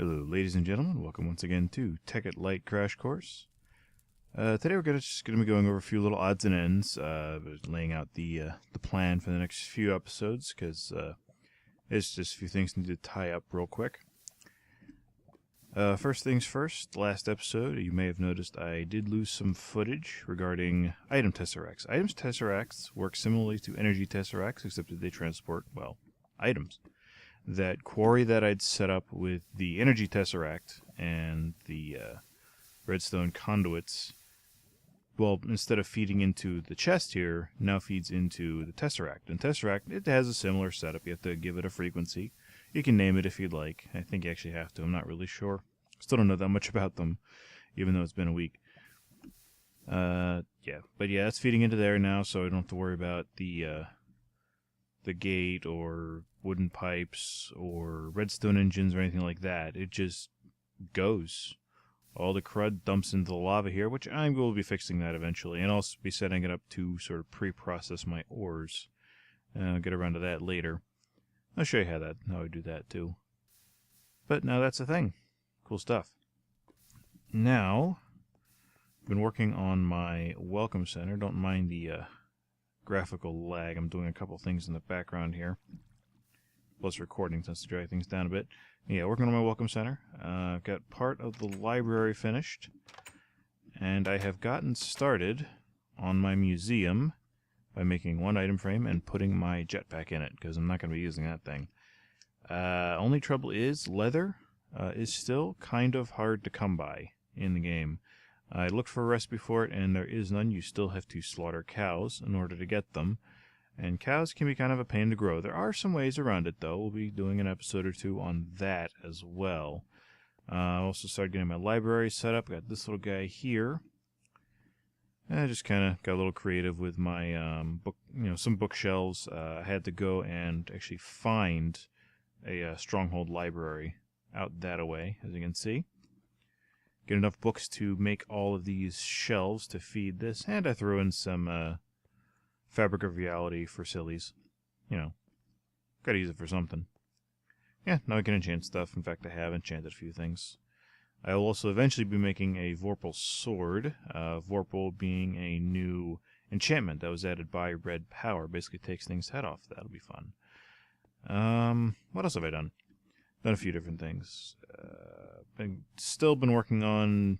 Hello, ladies and gentlemen. Welcome once again to Tekkit Lite Crash Course. Today we're just going to be going over a few little odds and ends, laying out the plan for the next few episodes, because there's just a few things need to tie up real quick. First things first, last episode, you may have noticed I did lose some footage regarding item tesseracts. Item tesseracts work similarly to energy tesseracts, except that they transport, well, items. That quarry that I'd set up with the energy tesseract and the redstone conduits, well, instead of feeding into the chest here, now feeds into the tesseract. And tesseract, it has a similar setup. You have to give it a frequency. You can name it if you'd like. I think you actually have to. I'm not really sure. Still don't know that much about them, even though it's been a week. Yeah, but yeah, it's feeding into there now, so I don't have to worry about the gate or wooden pipes or redstone engines or anything like that. It just goes. All the crud dumps into the lava here, which I will be fixing that eventually, and I'll be setting it up to sort of pre-process my ores. I'll get around to that later. I'll show you how I do that too. But now that's the thing. Cool stuff. Now, I've been working on my welcome center. Don't mind the graphical lag. I'm doing a couple things in the background here. Plus recording tends to drag things down a bit. Yeah, working on my welcome center. I've got part of the library finished. And I have gotten started on my museum by making one item frame and putting my jetpack in it, because I'm not going to be using that thing. Only trouble is, leather is still kind of hard to come by in the game. I looked for a recipe for it, and there is none. You still have to slaughter cows in order to get them. And cows can be kind of a pain to grow. There are some ways around it, though. We'll be doing an episode or two on that as well. I also started getting my library set up. Got this little guy here. I just kind of got a little creative with my book, some bookshelves. I had to go and actually find a stronghold library out that way, as you can see. Get enough books to make all of these shelves to feed this, and I threw in some Fabric of Reality for sillies. Gotta use it for something. Yeah, now I can enchant stuff. In fact, I have enchanted a few things. I will also eventually be making a Vorpal sword. Vorpal being a new enchantment that was added by Red Power. Basically takes things' head off. That'll be fun. What else have I done? Done a few different things. Still been working on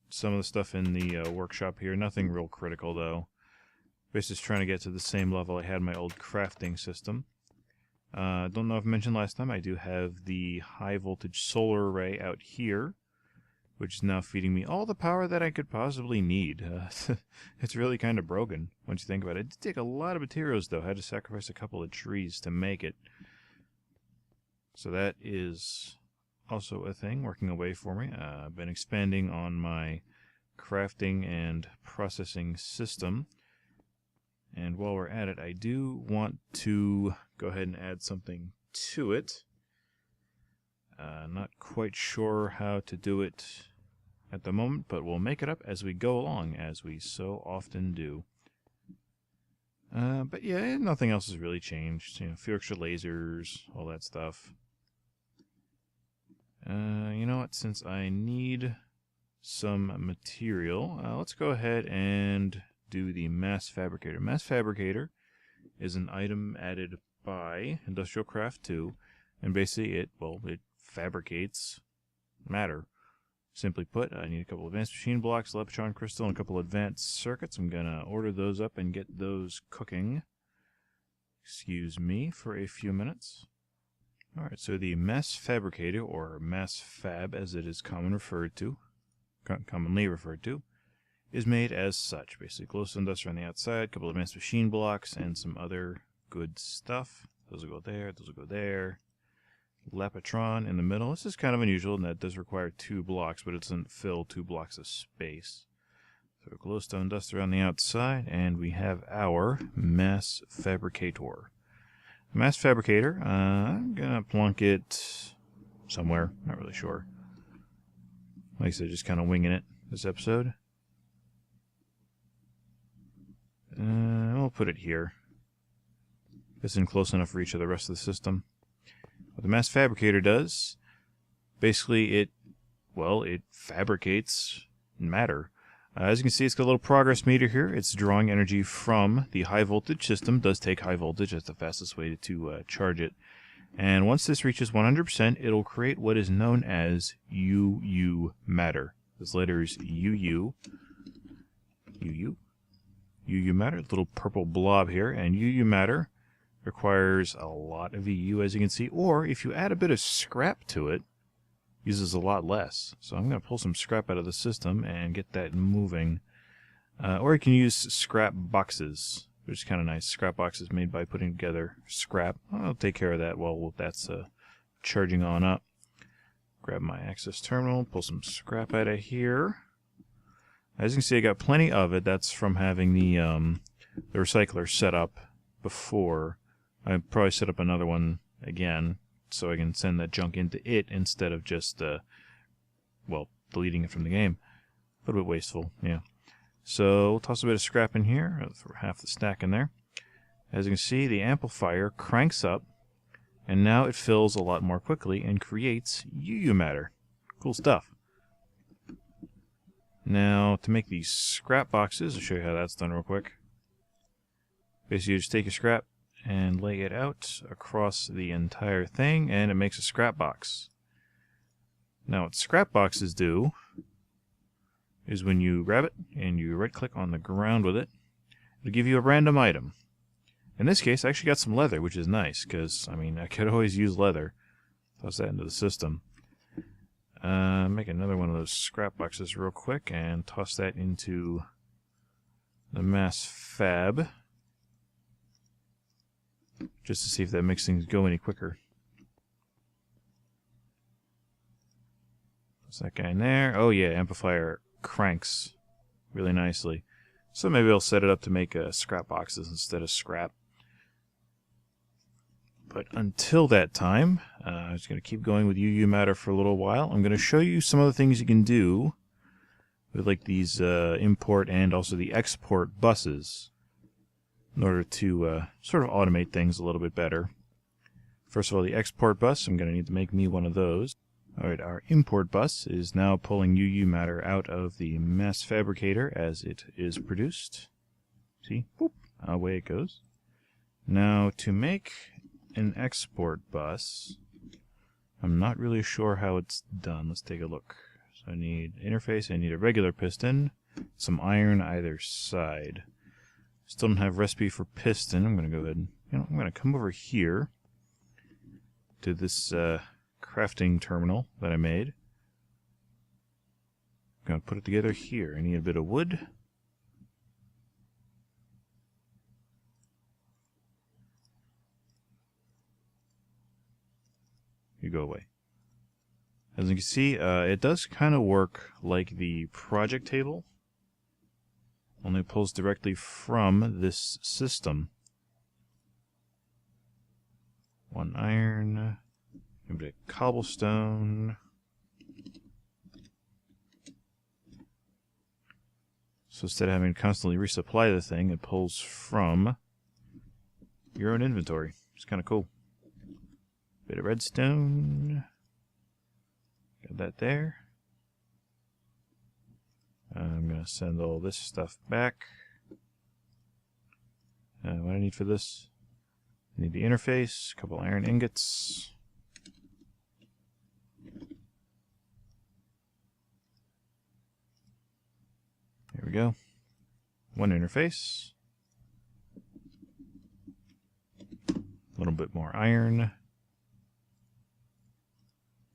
some of the stuff in the workshop here. Nothing real critical, though. Basically just trying to get to the same level I had my old crafting system. Don't know if I mentioned last time, I do have the high voltage solar array out here, which is now feeding me all the power that I could possibly need. It's really kind of broken once you think about it. It did take a lot of materials, though. I had to sacrifice a couple of trees to make it. So that is also a thing working away for me. I've been expanding on my crafting and processing system. And while we're at it, I do want to go ahead and add something to it. Not quite sure how to do it at the moment, but we'll make it up as we go along, as we so often do. But yeah, nothing else has really changed. A few extra lasers, all that stuff. You know what? Since I need some material, let's go ahead and do the Mass Fabricator. Mass Fabricator is an item added by Industrial Craft 2, and basically it fabricates matter. Simply put, I need a couple of advanced machine blocks, Leptron crystal, and a couple of advanced circuits. I'm going to order those up and get those cooking. Excuse me for a few minutes. Alright, so the Mass Fabricator, or Mass Fab as it is commonly referred to, is made as such. Basically, glowstone dust on the outside, a couple of advanced machine blocks, and some other good stuff. Those will go there, those will go there. Lapatron in the middle. This is kind of unusual, and that does require 2 blocks, but it doesn't fill 2 blocks of space. So glowstone dust around the outside, and we have our Mass Fabricator. Mass Fabricator, I'm gonna plunk it somewhere, not really sure. Like I said, just kind of winging it this episode. We'll put it here. It's in close enough reach of the rest of the system. What the Mass Fabricator does basically it fabricates matter. As you can see, it's got a little progress meter here. It's drawing energy from the high voltage system. It does take high voltage. That's the fastest way to charge it. And once this reaches 100%, it'll create what is known as UU matter. This letter is UU. UU matter, little purple blob here. And UU matter requires a lot of EU, as you can see. Or if you add a bit of scrap to it, uses a lot less. So I'm going to pull some scrap out of the system and get that moving. Or you can use scrap boxes, which is kind of nice. Scrap boxes made by putting together scrap. I'll take care of that while that's charging on up. Grab my access terminal, pull some scrap out of here. As you can see, I got plenty of it. That's from having the recycler set up before. I'll probably set up another one again, so I can send that junk into it instead of just, deleting it from the game. A little bit wasteful, yeah. So we'll toss a bit of scrap in here, for half the stack in there. As you can see, the amplifier cranks up, and now it fills a lot more quickly and creates UU matter. Cool stuff. Now, to make these scrap boxes, I'll show you how that's done real quick. Basically, you just take your scrap and lay it out across the entire thing, and it makes a scrap box. Now, what scrap boxes do is when you grab it and you right-click on the ground with it, it'll give you a random item. In this case, I actually got some leather, which is nice, because, I could always use leather. Toss that into the system. Make another one of those scrap boxes real quick and toss that into the mass fab, just to see if that makes things go any quicker. What's that guy in there? Oh yeah, amplifier cranks really nicely. So maybe I'll set it up to make scrap boxes instead of scrap. But until that time, I'm just going to keep going with UU matter for a little while. I'm going to show you some of the things you can do with like these import and also the export buses in order to sort of automate things a little bit better. First of all, the export bus, I'm going to need to make me one of those. Alright, our import bus is now pulling UU matter out of the mass fabricator as it is produced. See? Boop. Away it goes. Now, to make an export bus, I'm not really sure how it's done. Let's take a look. So I need interface, I need a regular piston, some iron either side. Still don't have recipe for piston. I'm going to go ahead and, I'm going to come over here to this crafting terminal that I made. I'm going to put it together here. I need a bit of wood. You go away. As you can see, it does kind of work like the project table, only it pulls directly from this system. One iron, a bit of cobblestone. So instead of having to constantly resupply the thing, it pulls from your own inventory. It's kind of cool. Bit of redstone. Got that there. I'm going to send all this stuff back. What do I need for this? I need the interface, a couple iron ingots. Here we go. One interface. A little bit more iron.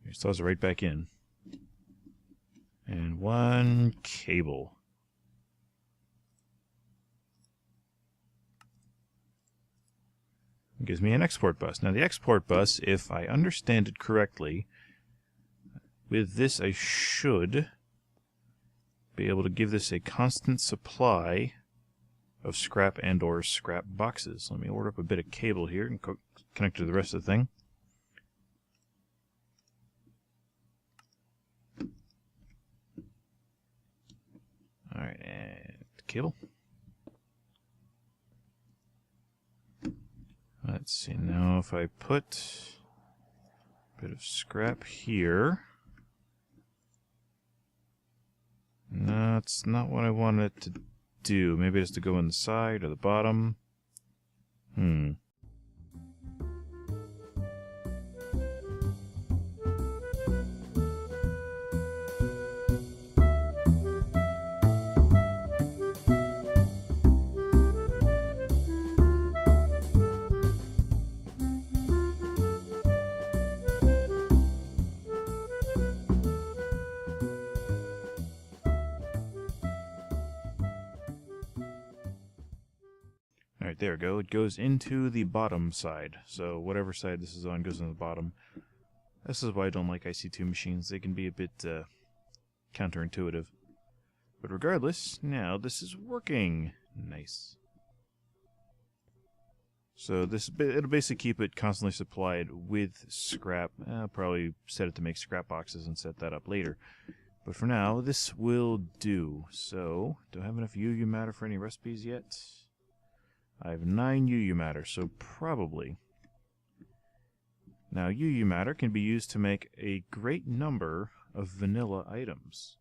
It toss it right back in. And one cable. It gives me an export bus. Now the export bus, if I understand it correctly, with this I should be able to give this a constant supply of scrap and or scrap boxes. Let me order up a bit of cable here and connect to the rest of the thing. Alright, and cable. Let's see, now if I put a bit of scrap here, No, it's not what I wanted it to do. Maybe it has to go in the side or the bottom. Alright, there we go. It goes into the bottom side. So whatever side this is on goes on the bottom. This is why I don't like IC2 machines. They can be a bit counterintuitive. But regardless, now this is working. Nice. So it'll basically keep it constantly supplied with scrap. I'll probably set it to make scrap boxes and set that up later. But for now, this will do. So, do I have enough UU matter for any recipes yet? I have 9 UU matter, so probably. Now, UU matter can be used to make a great number of vanilla items.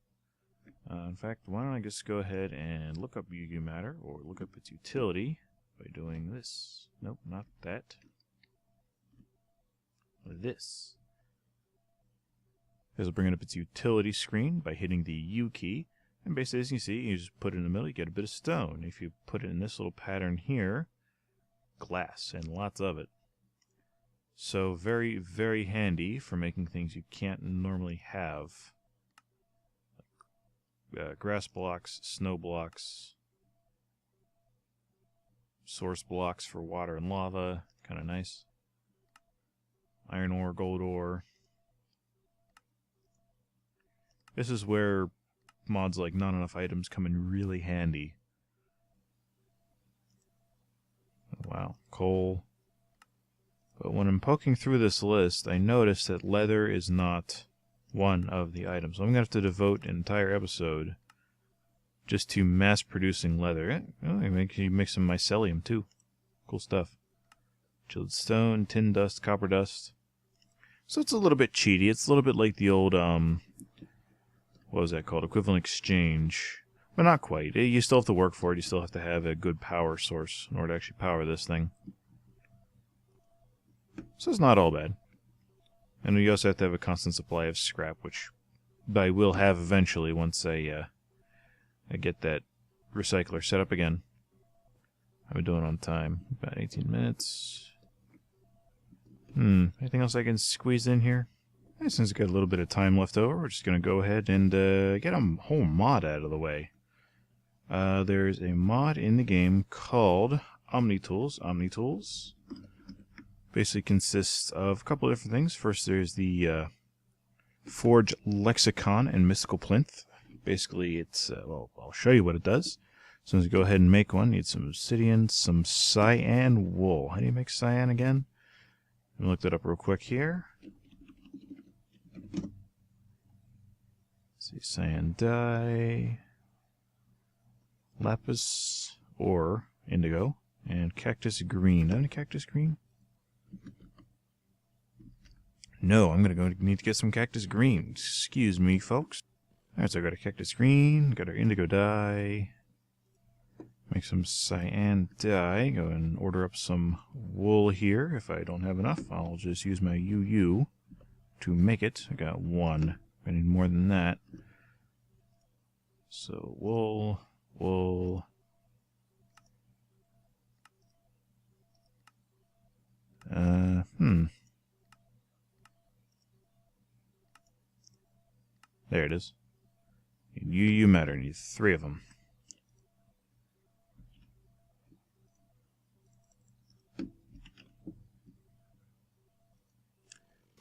In fact, why don't I just go ahead and look up UU matter, or look up its utility by doing this. Nope, not that. This. This will bring up its utility screen by hitting the U key. And basically, as you see, you just put it in the middle, you get a bit of stone. If you put it in this little pattern here, glass, and lots of it. So very, very handy for making things you can't normally have. Grass blocks, snow blocks, source blocks for water and lava, kind of nice. Iron ore, gold ore. This is where mods like not enough items come in really handy. Wow, coal. But when I'm poking through this list, I notice that leather is not one of the items. So I'm going to have to devote an entire episode just to mass producing leather. Oh, you make some mycelium too. Cool stuff. Chilled stone, tin dust, copper dust. So it's a little bit cheaty. It's a little bit like the old what was that called? Equivalent exchange. But not quite. You still have to work for it. You still have to have a good power source in order to actually power this thing. So it's not all bad. And you also have to have a constant supply of scrap, which I will have eventually once I get that recycler set up again. I've been doing it on time. About 18 minutes. Anything else I can squeeze in here? Since we've got a little bit of time left over, we're just going to go ahead and get a whole mod out of the way. There's a mod in the game called Omni Tools. Omni Tools basically consists of a couple of different things. First, there's the Forge Lexicon and Mystical Plinth. Basically, it's, well, I'll show you what it does. So let's go ahead and make one. Need some obsidian, some cyan wool. How do you make cyan again? Let me look that up real quick here. Let's see, cyan dye, lapis, or indigo, and cactus green. Any cactus green? No, I'm gonna need to get some cactus green. Excuse me, folks. Alright, so I got a cactus green, got our indigo dye. Make some cyan dye. Go and order up some wool here. If I don't have enough, I'll just use my UU to make it. I got 1. I need more than that. So wool, wool. There it is. UU matter. Need 3 of them.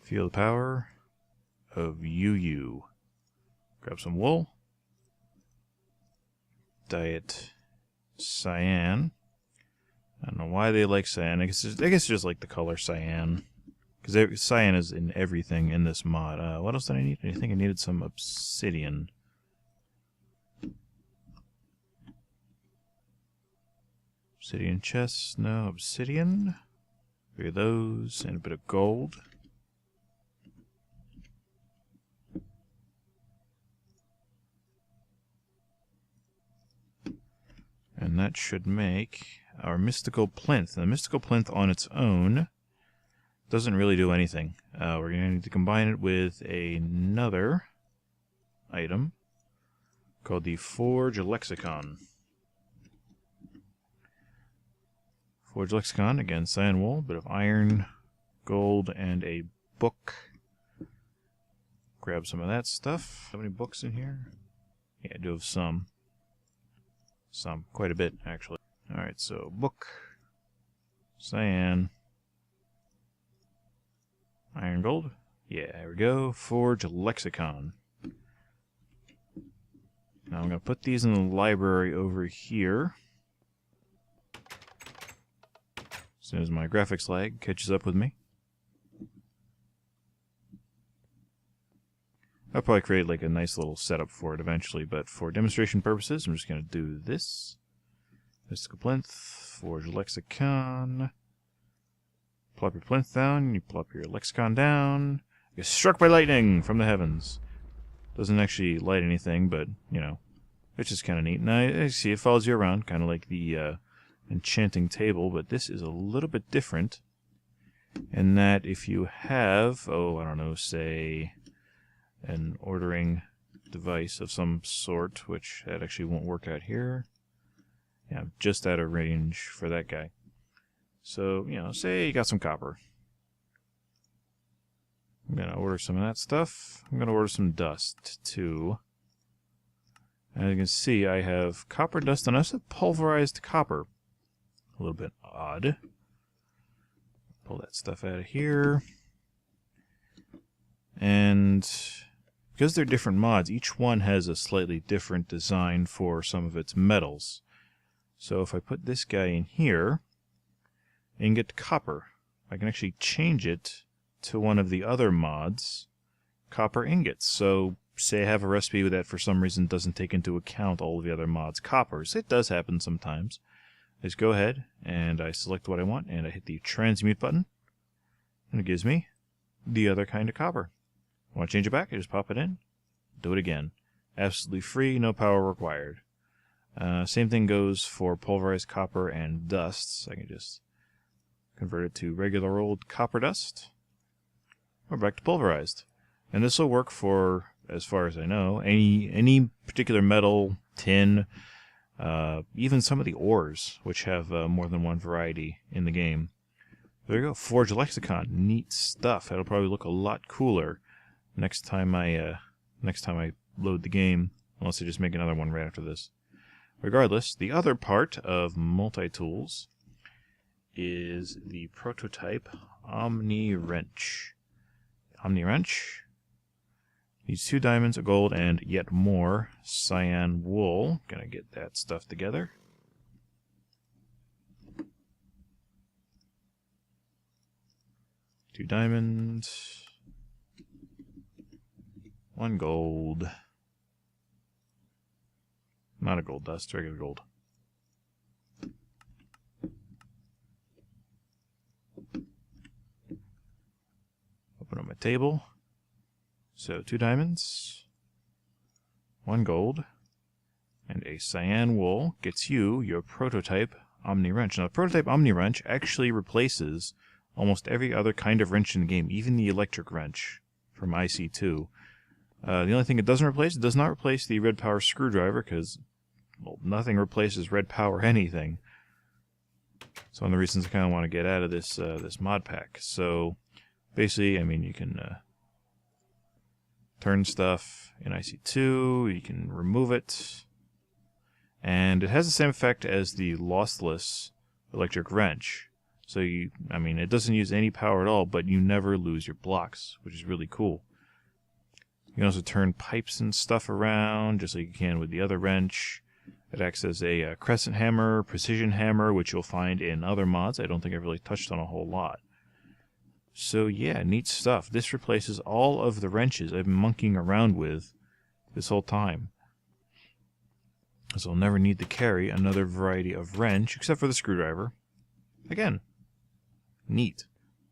Feel the power of UU. Grab some wool. Dye it cyan. I don't know why they like cyan. I guess it's just like the color cyan. Because cyan is in everything in this mod. What else did I need? I think I needed some obsidian. Obsidian chests. No, obsidian. 3 of those. And a bit of gold. And that should make our mystical plinth. The mystical plinth on its own doesn't really do anything. We're going to need to combine it with another item called the Forge Lexicon. Forge Lexicon, again, cyan wool, bit of iron, gold, and a book. Grab some of that stuff. How many books in here? Yeah, I do have some. Some. Quite a bit, actually. Alright, so book, cyan, iron, gold. Yeah, there we go. Forge Lexicon. Now I'm going to put these in the library over here. As soon as my graphics lag catches up with me. I'll probably create like a nice little setup for it eventually, but for demonstration purposes, I'm just going to do this. Mystical plinth, Forge Lexicon. Plop your plinth down, you plop your lexicon down. You get struck by lightning from the heavens. Doesn't actually light anything, but, you know, it's just kind of neat. And I see it follows you around, kind of like the enchanting table, but this is a little bit different in that if you have, I don't know, say an ordering device of some sort, which that actually won't work out here. Yeah, I'm just out of range for that guy. So, you know, say you got some copper. I'm going to order some of that stuff. I'm going to order some dust, too. As you can see, I have copper dust and I also have pulverized copper. A little bit odd. Pull that stuff out of here. And because they're different mods, each one has a slightly different design for some of its metals. So if I put this guy in here and get copper, I can actually change it to one of the other mods, copper ingots. So say I have a recipe that for some reason doesn't take into account all of the other mods' coppers. It does happen sometimes. I just go ahead and I select what I want and I hit the transmute button and it gives me the other kind of copper. Want to change it back? I just pop it in, do it again. Absolutely free, no power required. Same thing goes for pulverized copper and dust. So I can just convert it to regular old copper dust. We're back to pulverized. And this will work for, as far as I know, any particular metal, tin, even some of the ores, which have more than one variety in the game. There you go, Forge Lexicon. Neat stuff. That'll probably look a lot cooler next time I load the game, unless I just make another one right after this. Regardless, the other part of Multi Tools is the prototype Omni Wrench. Omni Wrench needs 2 diamonds, a gold, and yet more cyan wool. Gonna get that stuff together. Two diamonds, 1 gold. Not a gold dust, regular gold. Open up my table. So 2 diamonds, 1 gold, and a cyan wool gets you your prototype Omni Wrench. Now the prototype Omni Wrench actually replaces almost every other kind of wrench in the game, even the electric wrench from IC2. The only thing it doesn't replace, it does not replace the red power screwdriver, because, well, nothing replaces red power anything. So one of the reasons I kind of want to get out of this this mod pack. So basically, I mean, you can turn stuff in IC2, you can remove it, and it has the same effect as the lossless electric wrench. So it doesn't use any power at all, but you never lose your blocks, which is really cool. You can also turn pipes and stuff around, just like you can with the other wrench. It acts as a crescent hammer, precision hammer, which you'll find in other mods. I don't think I've really touched on a whole lot. So yeah, neat stuff. This replaces all of the wrenches I've been monkeying around with this whole time. So I'll never need to carry another variety of wrench, except for the screwdriver. Again, neat.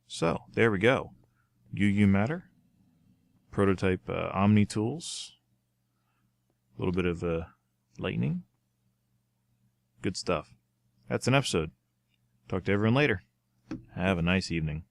So, there we go. UU Matter. Prototype Omni Tools. A little bit of lightning. Good stuff. That's an episode. Talk to everyone later. Have a nice evening.